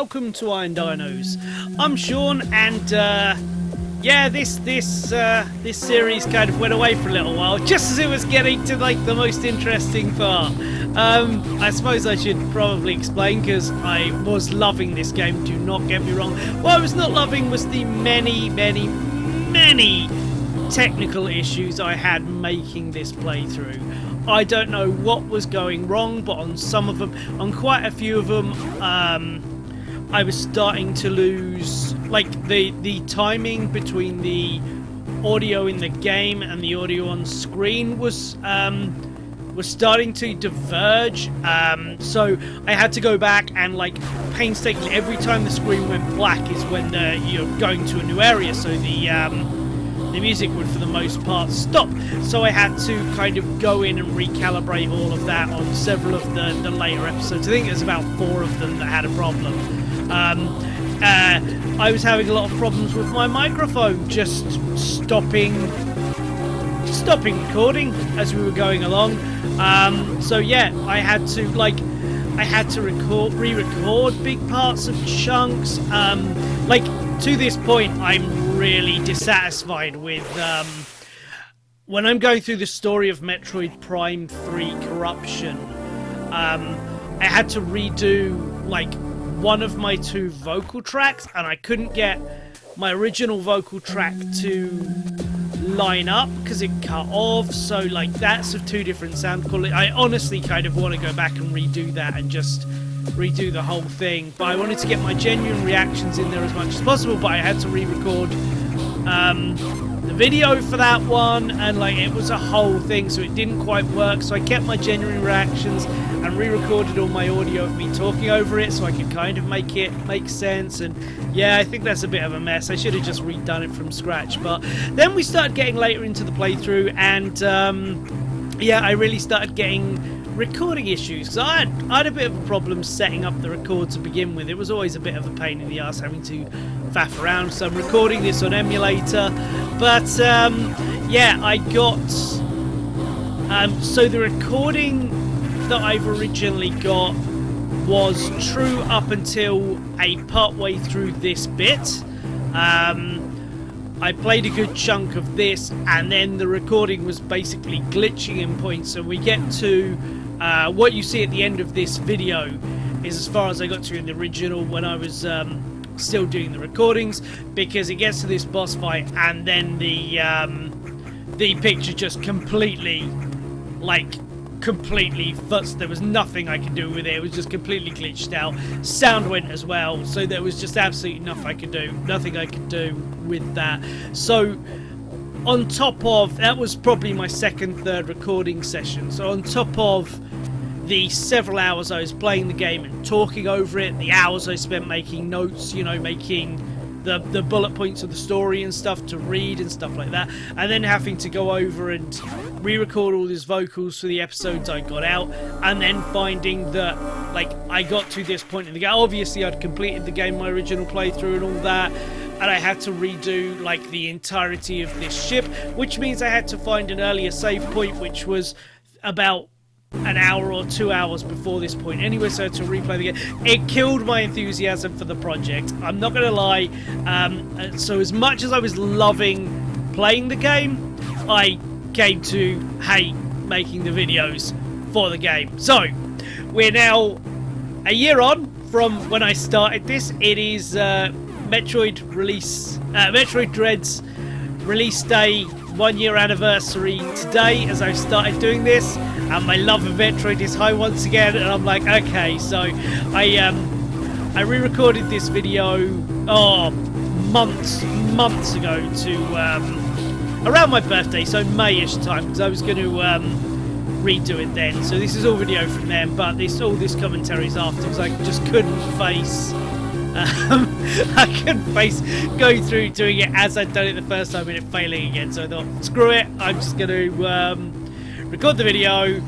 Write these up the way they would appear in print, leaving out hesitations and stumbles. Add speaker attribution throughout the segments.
Speaker 1: welcome to Iron Dinos. I'm Shaun, and yeah, this series kind of went away for a little while, just as it was getting to like the most interesting part. I suppose I should probably explain, because I was loving this game, do not get me wrong. What I was not loving was the many technical issues I had making this playthrough. I don't know what was going wrong, but on some of them, on quite a few of them, I was starting to lose, like, the timing between the audio in the game and the audio on screen was starting to diverge. So I had to go back and, like, painstakingly, every time the screen went black is when you're going to a new area, so the music would, for the most part, stop. So I had to kind of go in and recalibrate all of that on several of the later episodes. I think there's about 4 of them that had a problem. I was having a lot of problems with my microphone, just stopping recording as we were going along. So yeah, I had to re-record big parts of chunks. Like, to this point, I'm really dissatisfied with when I'm going through the story of Metroid Prime 3 Corruption. I had to redo, like, one of my 2 vocal tracks, and I couldn't get my original vocal track to line up because it cut off. So, like, that's of 2 different sound quality. I honestly kind of want to go back and redo that and just redo the whole thing, but I wanted to get my genuine reactions in there as much as possible. But I had to re-record the video for that one, and like, it was a whole thing, so it didn't quite work. So I kept my genuine reactions and re-recorded all my audio of me talking over it, so I could kind of make it make sense. And yeah, I think that's a bit of a mess. I should have just redone it from scratch. But then we started getting later into the playthrough, and yeah, I really started getting recording issues, because I had a bit of a problem setting up the record to begin with. It was always a bit of a pain in the ass having to faff around, so I'm recording this on emulator. But yeah, I got so the recording that I've originally got was true up until a part way through this bit. I played a good chunk of this, and then the recording was basically glitching in points. So we get to what you see at the end of this video is as far as I got to in the original when I was still doing the recordings, because it gets to this boss fight, and then the picture just completely futzed. There was nothing I could do with it. It was just completely glitched out. Sound went as well, so there was just absolutely nothing I could do with that. So on top of that, was probably my third recording session. So on top of the several hours I was playing the game and talking over it, the hours I spent making notes, you know, making the bullet points of the story and stuff to read and stuff like that, and then having to go over and re-record all these vocals for the episodes I got out, and then finding that, like, I got to this point in the game. Obviously I'd completed the game, my original playthrough and all that, and I had to redo, like, the entirety of this ship, which means I had to find an earlier save point, which was about an hour or 2 hours before this point anyway, so I had to replay the game. It killed my enthusiasm for the project, I'm not gonna lie. So as much as I was loving playing the game, I came to hate making the videos for the game. So we're now a year on from when I started this. It is Metroid Dread's release day 1-year anniversary today as I've started doing this, and my love of Metroid is high once again, and I'm like, okay. So I re-recorded this video months ago to around my birthday, so May-ish time, because I was going to redo it then. So this is all video from then, but all this commentary is after, because I just couldn't face going through doing it as I'd done it the first time and it failing again. So I thought, screw it, I'm just going to record the video,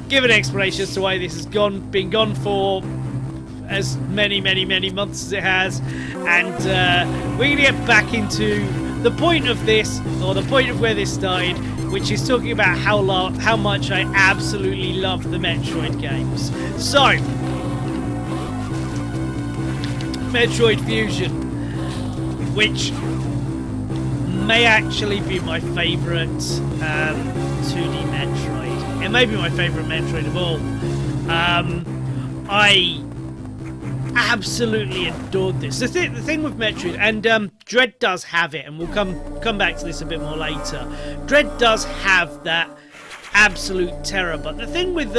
Speaker 1: give an explanation as to why this has been gone for as many months as it has, and we're going to get back into the point of this, or the point of where this started, which is talking about how much I absolutely love the Metroid games. So Metroid Fusion, which may actually be my favourite 2D Metroid. It may be my favourite Metroid of all. I absolutely adored this. The thing with Metroid, and Dread does have it, and we'll come back to this a bit more later. Dread does have that absolute terror, but the thing with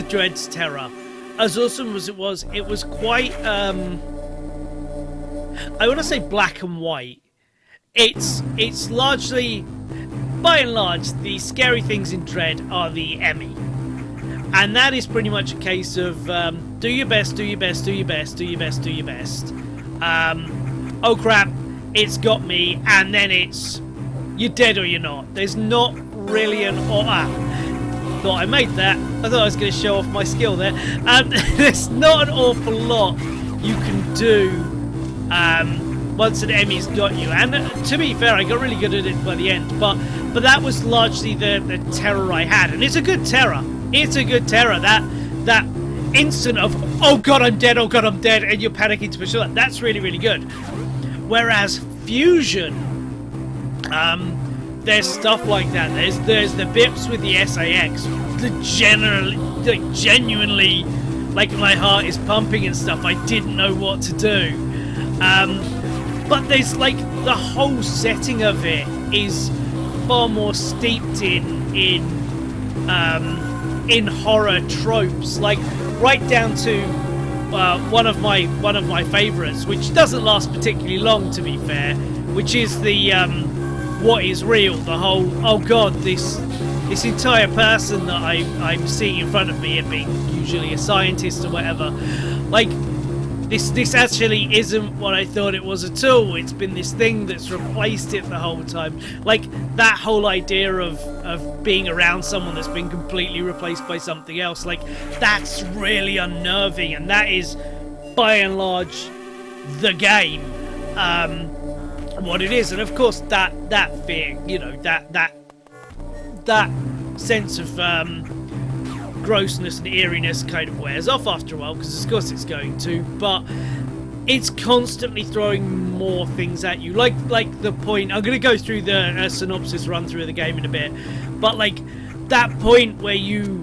Speaker 1: Dread's terror, as awesome as it was quite I want to say black and white. It's largely, by and large, the scary things in Dread are the Emmy. And that is pretty much a case of do your best, do your best, do your best, do your best, do your best. Oh crap, it's got me, and then it's you're dead or you're not. There's not really an thought I made that. I thought I was going to show off my skill there. There's not an awful lot you can do once an Emmy's got you. And to be fair, I got really good at it by the end. But that was largely the terror I had, and it's a good terror. It's a good terror. That instant of oh god I'm dead, and you're panicking to push that. That's really, really good. Whereas Fusion, there's stuff like that. There's the bips with the SAX. Genuinely, like my heart is pumping and stuff. I didn't know what to do. But there's like the whole setting of it is far more steeped in horror tropes, like right down to one of my favorites, which doesn't last particularly long, to be fair, which is the what is real, the whole oh god, this entire person that I'm seeing in front of me, and being usually a scientist or whatever, like this actually isn't what I thought it was at all. It's been this thing that's replaced it the whole time. Like that whole idea of being around someone that's been completely replaced by something else, like that's really unnerving, and that is by and large the game, what it is. And of course that fear, you know, that sense of grossness and eeriness kind of wears off after a while, because of course it's going to, but it's constantly throwing more things at you, like the point, I'm going to go through the synopsis run through of the game in a bit, but like that point where you're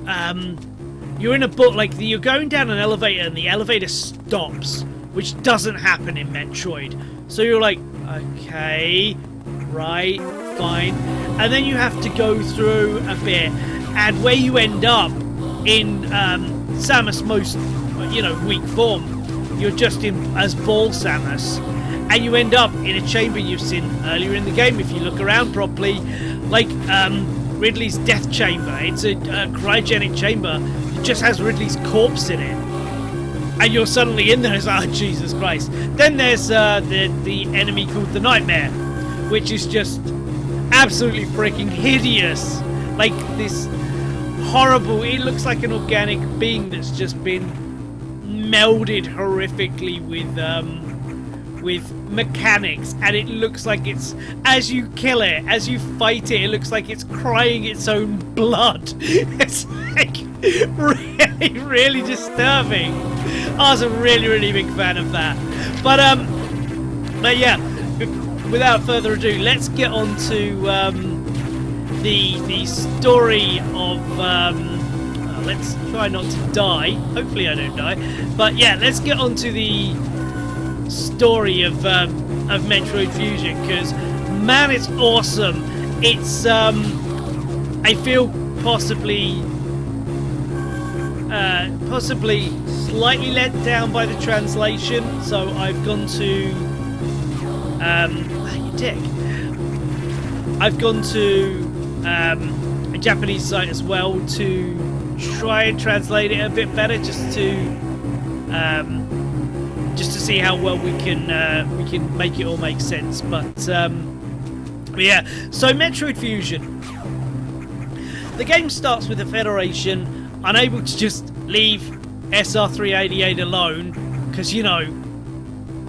Speaker 1: in a book, like you're going down an elevator and the elevator stops, which doesn't happen in Metroid, so you're like, okay, right, fine, and then you have to go through a bit, and where you end up in Samus' most, weak form, you're just in as Ball Samus, and you end up in a chamber you've seen earlier in the game, if you look around properly, like Ridley's death chamber. It's a cryogenic chamber. It just has Ridley's corpse in it, and you're suddenly in there. It's like, oh, Jesus Christ. Then there's the enemy called the Nightmare, which is just absolutely freaking hideous. Like this horrible, it looks like an organic being that's just been melded horrifically with mechanics, and it looks like it's, as you kill it, as you fight it, it looks like it's crying its own blood. It's like really, really disturbing. I was a really, really big fan of that. But yeah, without further ado, let's get on to the story of let's try not to die. Hopefully I don't die. But yeah, let's get on to the story of Metroid Fusion, because man, it's awesome. It's I feel possibly slightly let down by the translation, so I've gone to you dick. I've gone to a Japanese site as well to try and translate it a bit better, just to see how well we can make it all make sense. But yeah, so Metroid Fusion. The game starts with the Federation unable to just leave SR388 alone, because you know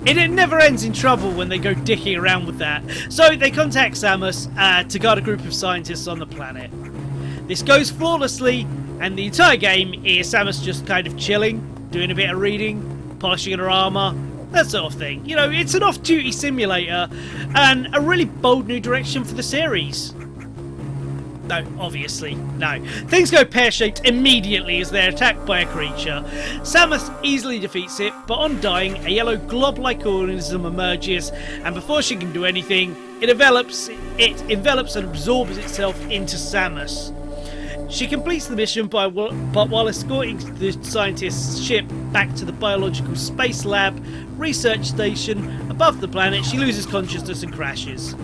Speaker 1: it never ends in trouble when they go dicking around with that. So they contact Samus to guard a group of scientists on the planet. This goes flawlessly, and the entire game is Samus just kind of chilling, doing a bit of reading, polishing her armour, that sort of thing. You know, it's an off-duty simulator and a really bold new direction for the series. No, obviously, no. Things go pear-shaped immediately as they're attacked by a creature. Samus easily defeats it, but on dying, a yellow glob-like organism emerges, and before she can do anything, it envelops and absorbs itself into Samus. She completes the mission but while escorting the scientist's ship back to the biological space lab research station above the planet, she loses consciousness and crashes.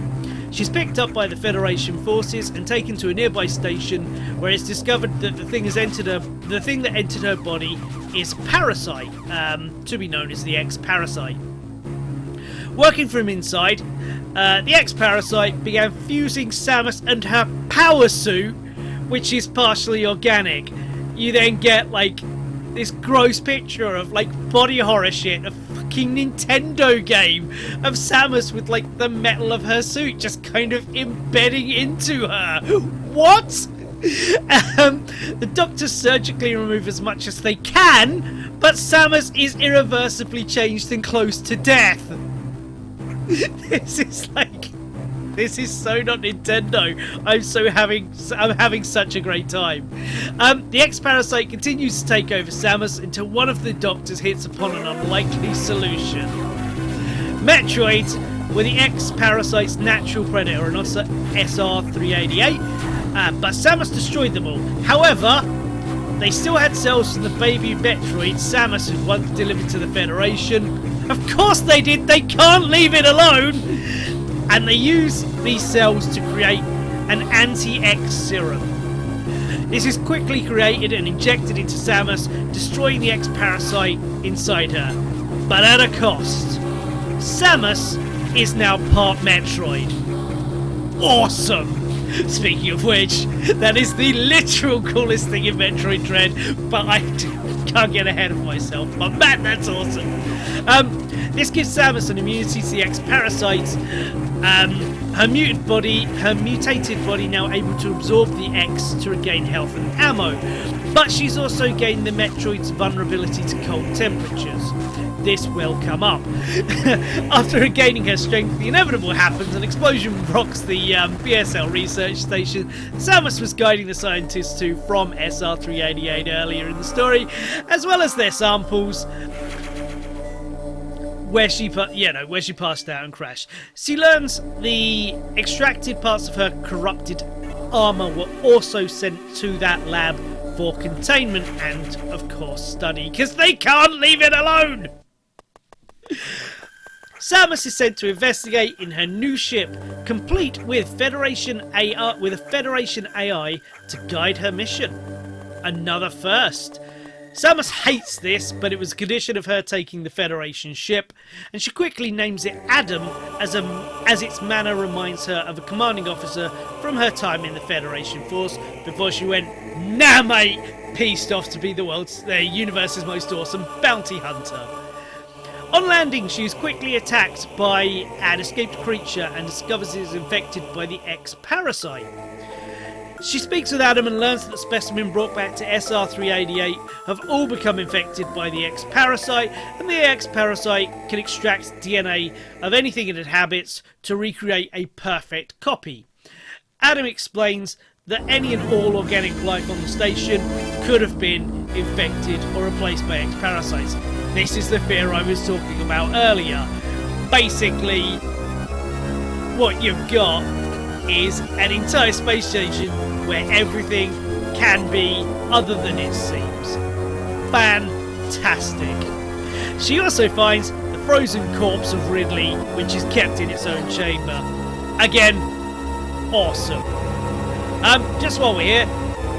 Speaker 1: She's picked up by the Federation forces and taken to a nearby station where it's discovered that the thing that entered her body is a parasite, to be known as the X-Parasite. Working from inside, the X-Parasite began fusing Samus and her power suit, which is partially organic. You then get like this gross picture of like body horror shit, a fucking Nintendo game of Samus with like the metal of her suit just kind of embedding into her. What? The doctors surgically remove as much as they can, but Samus is irreversibly changed and close to death. This is so not Nintendo. I'm having such a great time. The X-Parasite continues to take over Samus until one of the doctors hits upon an unlikely solution. Metroids were the X-Parasite's natural predator, an SR-388, but Samus destroyed them all. However, they still had cells from the baby Metroid Samus had once delivered to the Federation. Of course they did, they can't leave it alone! And they use these cells to create an anti-X serum. This is quickly created and injected into Samus, destroying the X-Parasite inside her. But at a cost. Samus is now part Metroid. Awesome! Speaking of which, that is the literal coolest thing in Metroid Dread, but I can't get ahead of myself. But man, that's awesome! This gives Samus an immunity to the X-Parasites. Her mutated body now able to absorb the X to regain health and ammo. But she's also gained the Metroid's vulnerability to cold temperatures. This will come up. After regaining her strength, the inevitable happens. An explosion rocks the BSL research station Samus was guiding the scientists to from SR-388 earlier in the story, as well as their samples, where she passed out and crashed. She learns the extracted parts of her corrupted armor were also sent to that lab for containment and, of course, study, because they can't leave it alone! Samus is sent to investigate in her new ship, complete with a Federation AI to guide her mission. Another first. Samus hates this, but it was a condition of her taking the Federation ship, and she quickly names it Adam as its manner reminds her of a commanding officer from her time in the Federation force before she went, nah mate, peaced off to be the universe's most awesome bounty hunter. On landing, she is quickly attacked by an escaped creature and discovers it is infected by the X-Parasite. She speaks with Adam and learns that the specimen brought back to SR-388 have all become infected by the X-Parasite, and the X-Parasite can extract DNA of anything it inhabits to recreate a perfect copy. Adam explains that any and all organic life on the station could have been infected or replaced by X-Parasites. This is the fear I was talking about earlier. Basically, what you've got is an entire space station where everything can be other than it seems. Fantastic. She also finds the frozen corpse of Ridley, which is kept in its own chamber. Again, awesome. Just while we're here,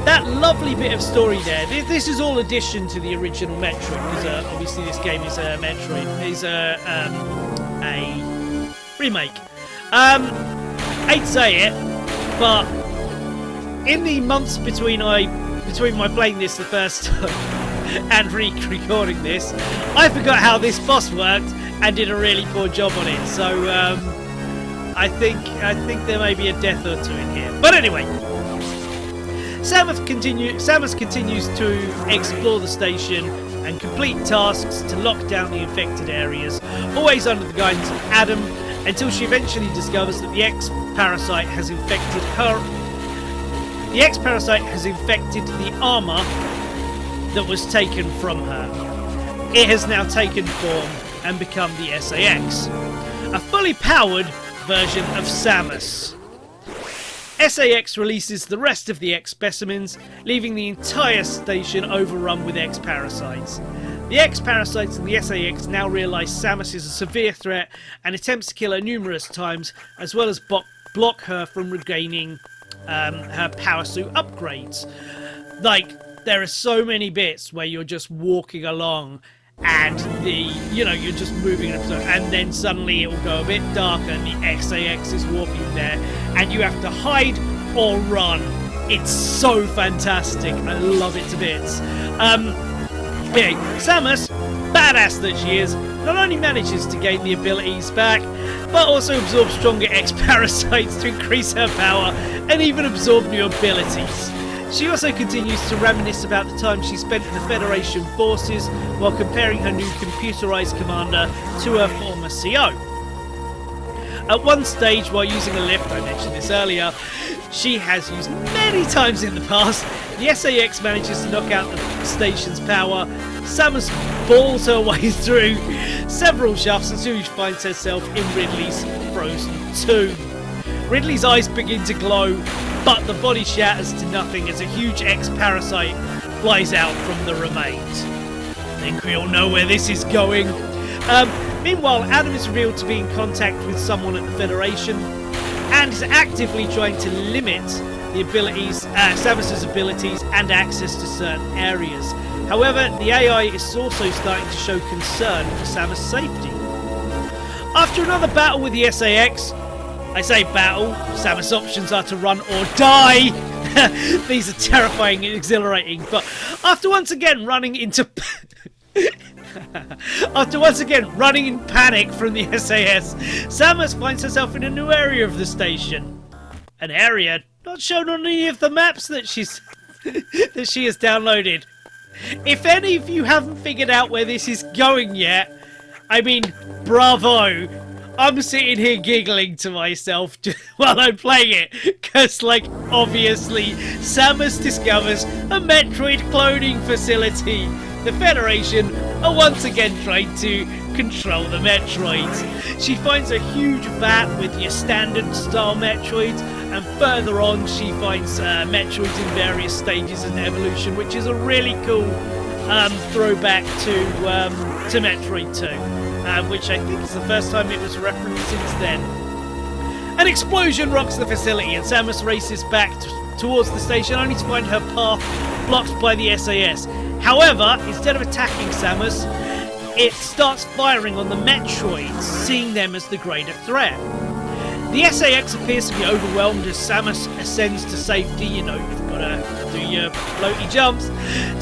Speaker 1: that lovely bit of story there, this is all addition to the original Metroid, because obviously this game is a Metroid, is a remake. Hate to say it, but in the months between my playing this the first time and recording this, I forgot how this boss worked and did a really poor job on it. So I think there may be a death or two in here. But anyway, Samus continues to explore the station and complete tasks to lock down the infected areas, always under the guidance of Adam, until she eventually discovers that the X-Parasite has infected her. The X-Parasite has infected the armour that was taken from her. It has now taken form and become the SAX, a fully powered version of Samus. SAX releases the rest of the X specimens, leaving the entire station overrun with X-Parasites. The X-Parasites and the SAX now realise Samus is a severe threat and attempts to kill her numerous times, as well as block her from regaining her power suit upgrades. Like, there are so many bits where you're just walking along and you're just moving and then suddenly it will go a bit darker and the SAX is walking there and you have to hide or run. It's so fantastic. I love it to bits. Samus, badass that she is, not only manages to gain the abilities back, but also absorbs stronger X-Parasites to increase her power and even absorb new abilities. She also continues to reminisce about the time she spent in the Federation forces while comparing her new computerized commander to her former CO. At one stage, while using a lift, I mentioned this earlier, she has used many times in the past, the SAX manages to knock out the station's power. Samus balls her way through several shafts until she finds herself in Ridley's frozen tomb. Ridley's eyes begin to glow, but the body shatters to nothing as a huge X-Parasite flies out from the remains. I think we all know where this is going. Meanwhile, Adam is revealed to be in contact with someone at the Federation and is actively trying to limit the abilities, Samus's abilities and access to certain areas. However, the AI is also starting to show concern for Samus' safety. After another battle with the SAX, I say battle, Samus' options are to run or die. These are terrifying and exhilarating, but after once again running in panic from the SAS, Samus finds herself in a new area of the station. An area not shown on any of the maps that she has downloaded. If any of you haven't figured out where this is going yet, I mean, bravo. I'm sitting here giggling to myself while I'm playing it, because, like, obviously, Samus discovers a Metroid cloning facility. The Federation are once again trying to control the Metroids. She finds a huge vat with your standard style Metroids, and further on she finds Metroids in various stages of evolution, which is a really cool throwback to Metroid 2. Which I think is the first time it was referenced since then. An explosion rocks the facility and Samus races back towards the station only to find her path blocked by the SAS. However, instead of attacking Samus, it starts firing on the Metroids, seeing them as the greater threat. The SAX appears to be overwhelmed as Samus ascends to safety, you've got to do your floaty jumps,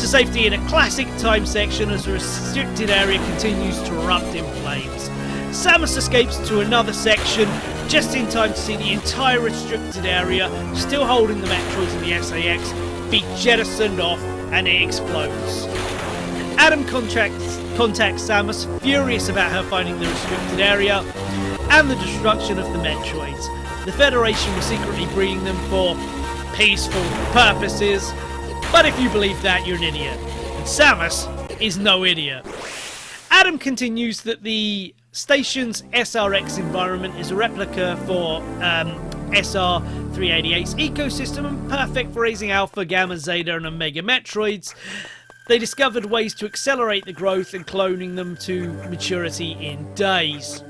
Speaker 1: to safety in a classic time section as the restricted area continues to erupt in flames. Samus escapes to another section just in time to see the entire restricted area, still holding the Metroids and the SAX, be jettisoned off and it explodes. Adam contacts Samus, furious about her finding the restricted area and the destruction of the Metroids. The Federation was secretly breeding them for peaceful purposes, but if you believe that, you're an idiot. And Samus is no idiot. Adam continues that the station's SRX environment is a replica for SR-388's ecosystem and perfect for raising Alpha, Gamma, Zeta and Omega Metroids. They discovered ways to accelerate the growth and cloning them to maturity in days.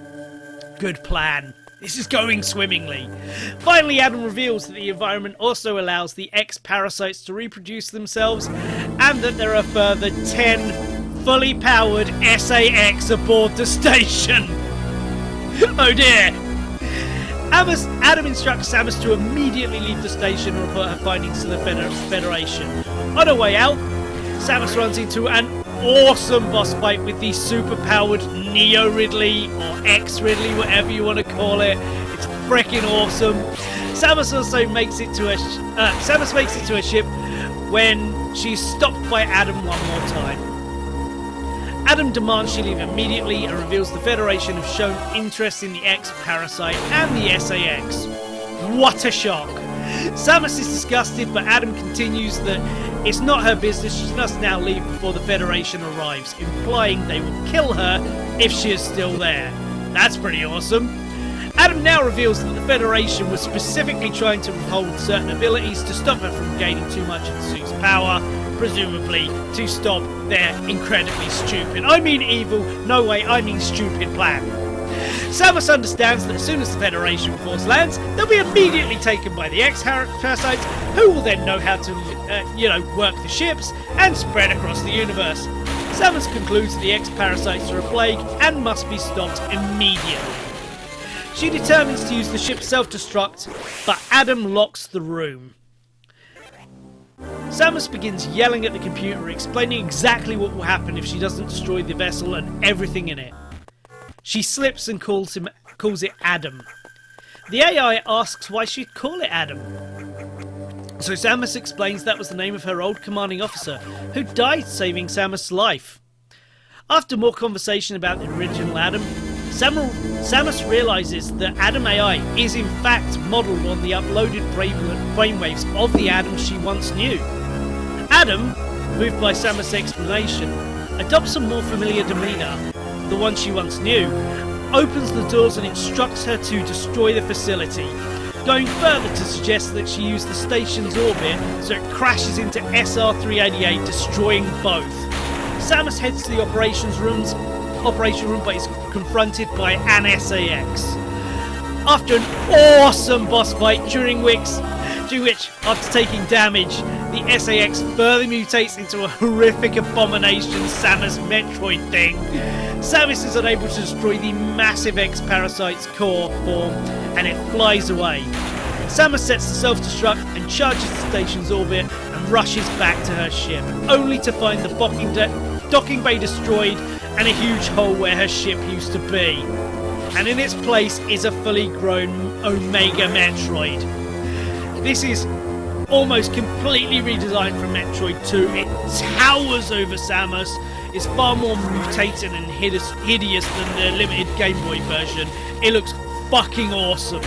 Speaker 1: Good plan. This is going swimmingly. Finally, Adam reveals that the environment also allows the X-Parasites to reproduce themselves and that there are further 10 fully powered SAX aboard the station. Oh dear. Adam instructs Samus to immediately leave the station and report her findings to the Federation. On her way out, Samus runs into an awesome boss fight with the super-powered Neo Ridley, or X-Ridley, whatever you want to call it. It's freaking awesome. Samus also makes it to a ship when she's stopped by Adam one more time. Adam demands she leave immediately and reveals the Federation have shown interest in the X-Parasite and the SAX. What a shock! Samus is disgusted, but Adam continues that it's not her business, she must now leave before the Federation arrives, implying they will kill her if she is still there. That's pretty awesome. Adam now reveals that the Federation was specifically trying to withhold certain abilities to stop her from gaining too much of the suit's power, presumably to stop their incredibly stupid, I mean evil, no way, I mean stupid plan. Samus understands that as soon as the Federation force lands, they'll be immediately taken by the X-Parasites, who will then know how to, work the ships and spread across the universe. Samus concludes that the X-Parasites are a plague and must be stopped immediately. She determines to use the ship's self-destruct, but Adam locks the room. Samus begins yelling at the computer, explaining exactly what will happen if she doesn't destroy the vessel and everything in it. She slips and calls it Adam. The AI asks why she'd call it Adam. So Samus explains that was the name of her old commanding officer, who died saving Samus' life. After more conversation about the original Adam, Samus realises that Adam AI is in fact modelled on the uploaded brainwaves of the Adam she once knew. Adam, moved by Samus' explanation, adopts a more familiar demeanour, the one she once knew, opens the doors and instructs her to destroy the facility, going further to suggest that she use the station's orbit so it crashes into SR-388, destroying both. Samus heads to the operation room but is confronted by an SAS. After an awesome boss fight during which, after taking damage, the SAS further mutates into a horrific abomination Samus Metroid thing. Samus is unable to destroy the massive X-Parasite's core form, and it flies away. Samus sets the self-destruct and charges the station's orbit and rushes back to her ship, only to find the docking bay destroyed and a huge hole where her ship used to be. And in its place is a fully grown Omega Metroid. This is almost completely redesigned from Metroid 2. It towers over Samus, is far more mutated and hideous than the limited Game Boy version. It looks fucking awesome.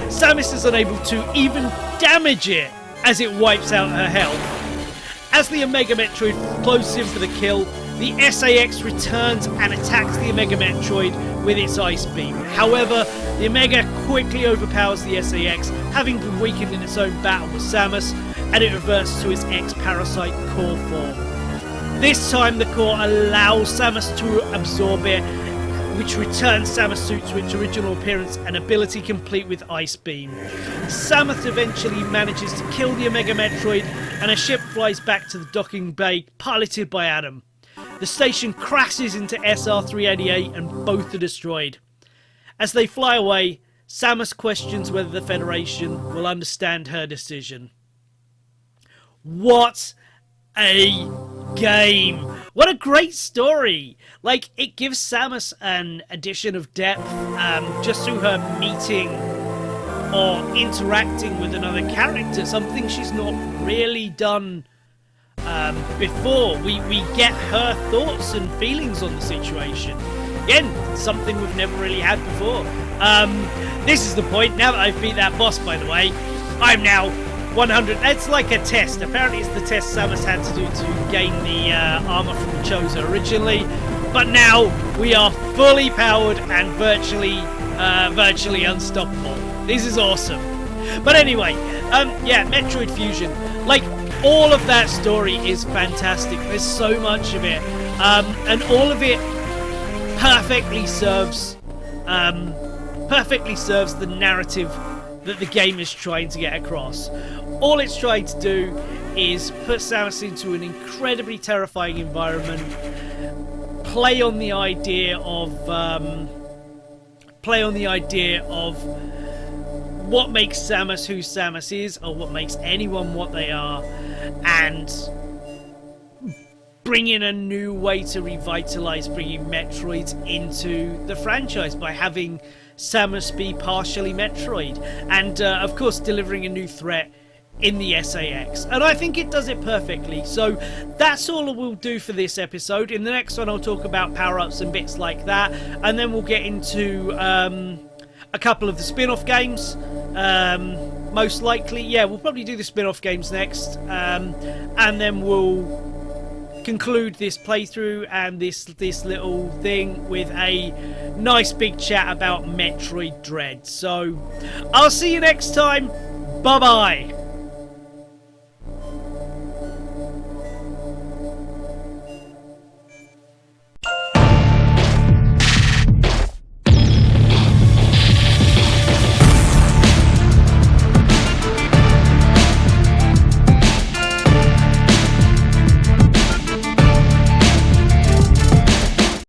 Speaker 1: Samus is unable to even damage it as it wipes out her health. As the Omega Metroid closes in for the kill, the SAS returns and attacks the Omega Metroid with its ice beam. However, the Omega quickly overpowers the SAS, having been weakened in its own battle with Samus, and it reverts to its X-Parasite core form. This time the core allows Samus to absorb it, which returns Samus' suit to its original appearance and ability complete with Ice Beam. Samus eventually manages to kill the Omega Metroid, and her ship flies back to the docking bay, piloted by Adam. The station crashes into SR-388 and both are destroyed. As they fly away, Samus questions whether the Federation will understand her decision. What a game! What a great story! Like, it gives Samus an addition of depth just through her meeting or interacting with another character, something she's not really done before. We get her thoughts and feelings on the situation. Again, something we've never really had before. This is the point. Now that I've beat that boss, by the way, I'm now 100. It's like a test. Apparently it's the test Samus had to do to gain the armor from Chozo originally. But now we are fully powered and virtually unstoppable. This is awesome. But anyway, yeah, Metroid Fusion. Like, all of that story is fantastic. There's so much of it. And all of it perfectly serves the narrative that the game is trying to get across. All it's trying to do is put Samus into an incredibly terrifying environment, play on the idea of what makes Samus who Samus is, or what makes anyone what they are, and bring in a new way to revitalize bringing Metroids into the franchise by having Samus be partially Metroid, and of course delivering a new threat in the SAX, and I think it does it perfectly. So that's all we'll do for this episode. In the next one I'll talk about power-ups and bits like that, and then we'll get into a couple of the spin-off games, most likely. Yeah, we'll probably do the spin-off games next, and then we'll conclude this playthrough and this little thing with a nice big chat about Metroid Dread. So I'll see you next time. Bye bye.